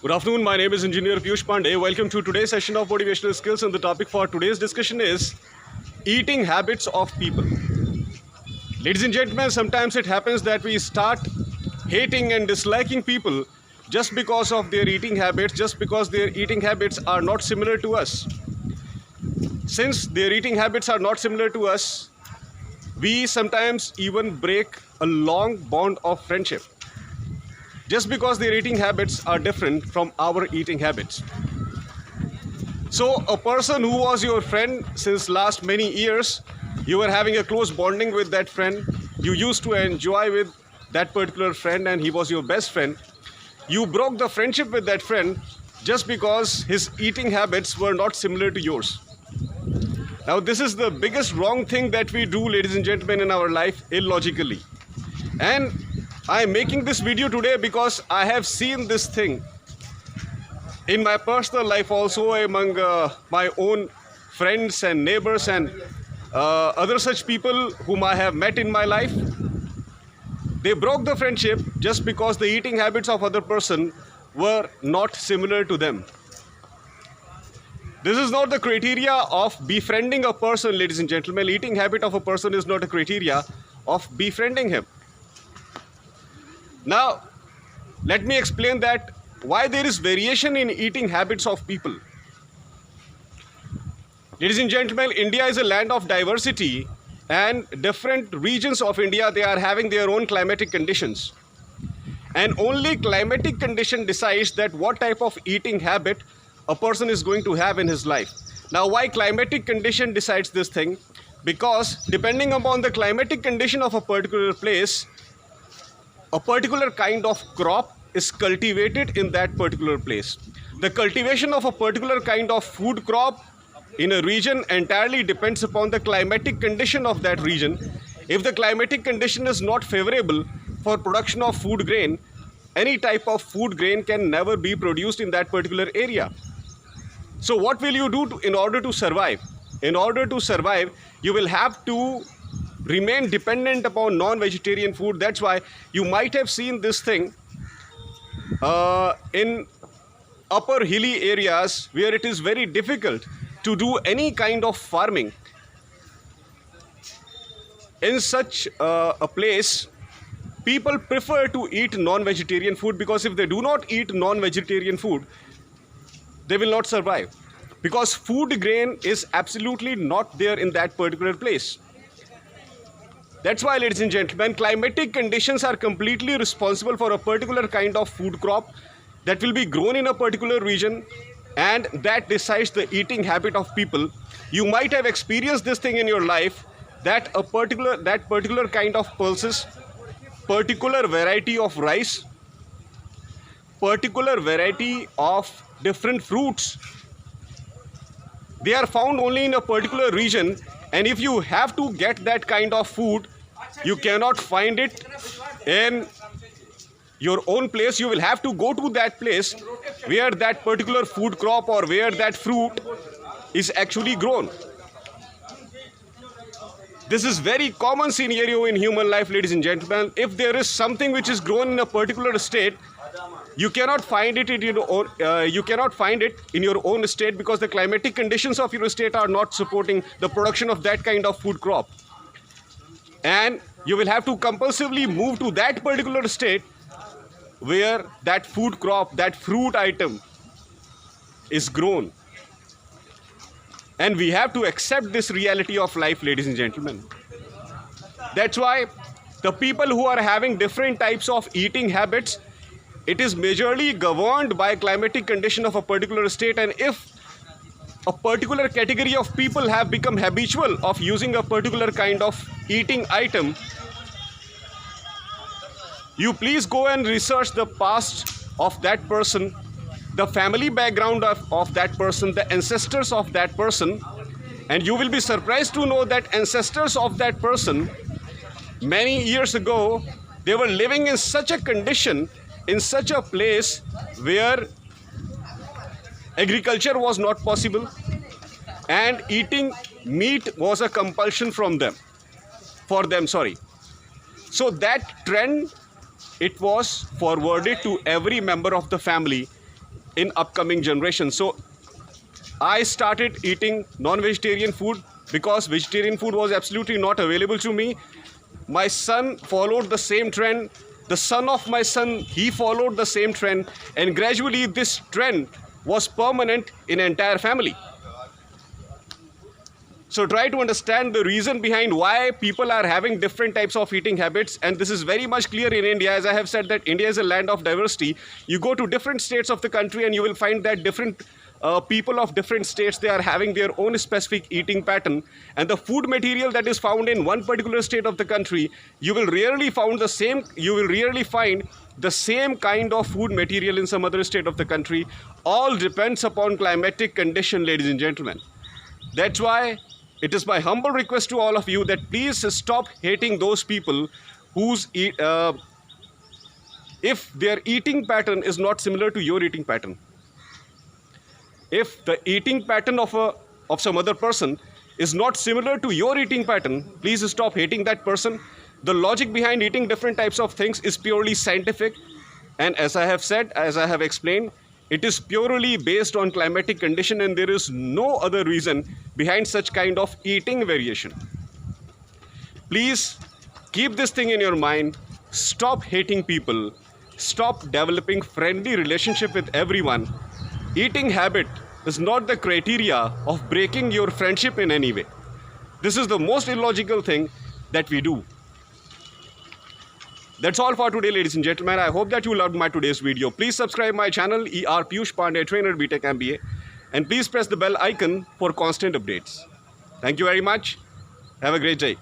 Good afternoon, my name is Engineer Piyush Pandey. Welcome to today's session of Motivational Skills, and the topic for today's discussion is eating habits of people. Ladies and gentlemen, sometimes it happens that we start hating and disliking people just because of their eating habits, just because their eating habits are not similar to us. Since their eating habits are not similar to us, we sometimes even break a long bond of friendship, just because their eating habits are different from our eating habits. So a person who was your friend since last many years, you were having a close bonding with that friend, you used to enjoy with that particular friend and he was your best friend. You broke the friendship with that friend just because his eating habits were not similar to yours. Now this is the biggest wrong thing that we do, ladies and gentlemen, in our life, illogically. And I am making this video today because I have seen this thing in my personal life also, among my own friends and neighbors and other such people whom I have met in my life. They broke the friendship just because the eating habits of other person were not similar to them. This is not the criteria of befriending a person, ladies and gentlemen. Eating habit of a person is not a criteria of befriending him. Now, let me explain that why there is variation in eating habits of people. Ladies and gentlemen, India is a land of diversity, and different regions of India, they are having their own climatic conditions. And only climatic condition decides that what type of eating habit a person is going to have in his life. Now, why climatic condition decides this thing? Because depending upon the climatic condition of a particular place, a particular kind of crop is cultivated in that particular place. The cultivation of a particular kind of food crop in a region entirely depends upon the climatic condition of that region. If the climatic condition is not favorable for production of food grain, any type of food grain can never be produced in that particular area. So what will you do in order to survive? In order to survive, you will have to remain dependent upon non-vegetarian food. That's why you might have seen this thing in upper hilly areas where it is very difficult to do any kind of farming. In such a place, people prefer to eat non-vegetarian food, because if they do not eat non-vegetarian food, they will not survive, because food grain is absolutely not there in that particular place. That's why, ladies and gentlemen, climatic conditions are completely responsible for a particular kind of food crop that will be grown in a particular region, and that decides the eating habit of people. You might have experienced this thing in your life, that particular kind of pulses, particular variety of rice, particular variety of different fruits, they are found only in a particular region, and if you have to get that kind of food, you cannot find it in your own place. You will have to go to that place where that particular food crop or where that fruit is actually grown. This is very common scenario in human life, ladies and gentlemen. If there is something which is grown in a particular state, you cannot find it in your own, in your own state, because the climatic conditions of your state are not supporting the production of that kind of food crop. And you will have to compulsively move to that particular state where that food crop, that fruit item is grown. And we have to accept this reality of life, ladies and gentlemen. That's why the people who are having different types of eating habits, it is majorly governed by climatic condition of a particular state. And if a particular category of people have become habitual of using a particular kind of eating item, you please go and research the past of that person, the family background of that person, the ancestors of that person, and you will be surprised to know that ancestors of that person, many years ago, they were living in such a condition, in such a place where agriculture was not possible and eating meat was a compulsion for them. So that trend, it was forwarded to every member of the family, in upcoming generations. So I started eating non-vegetarian food because vegetarian food was absolutely not available to me. My son followed the same trend. The son of my son, he followed the same trend, and gradually this trend was permanent in entire family. So try to understand the reason behind why people are having different types of eating habits, and this is very much clear in India. As I have said, that India is a land of diversity. You go to different states of the country and you will find that different people of different states, they are having their own specific eating pattern, and the food material that is found in one particular state of the country, you will rarely find the same kind of food material in some other state of the country. All depends upon climatic condition, ladies and gentlemen. That's why it is my humble request to all of you that please stop hating those people whose if their eating pattern is not similar to your eating pattern. If the eating pattern of some other person is not similar to your eating pattern, please stop hating that person. The logic behind eating different types of things is purely scientific, and as I have said, as I have explained, it is purely based on climatic condition, and there is no other reason behind such kind of eating variation. Please keep this thing in your mind. Stop hating people. Stop developing friendly relationship with everyone. Eating habit is not the criteria of breaking your friendship in any way. This is the most illogical thing that we do. That's all for today, ladies and gentlemen. I hope that you loved my today's video. Please subscribe my channel, ER Piyush Pandey, trainer B.Tech MBA, and please press the bell icon for constant updates. Thank you very much. Have a great day.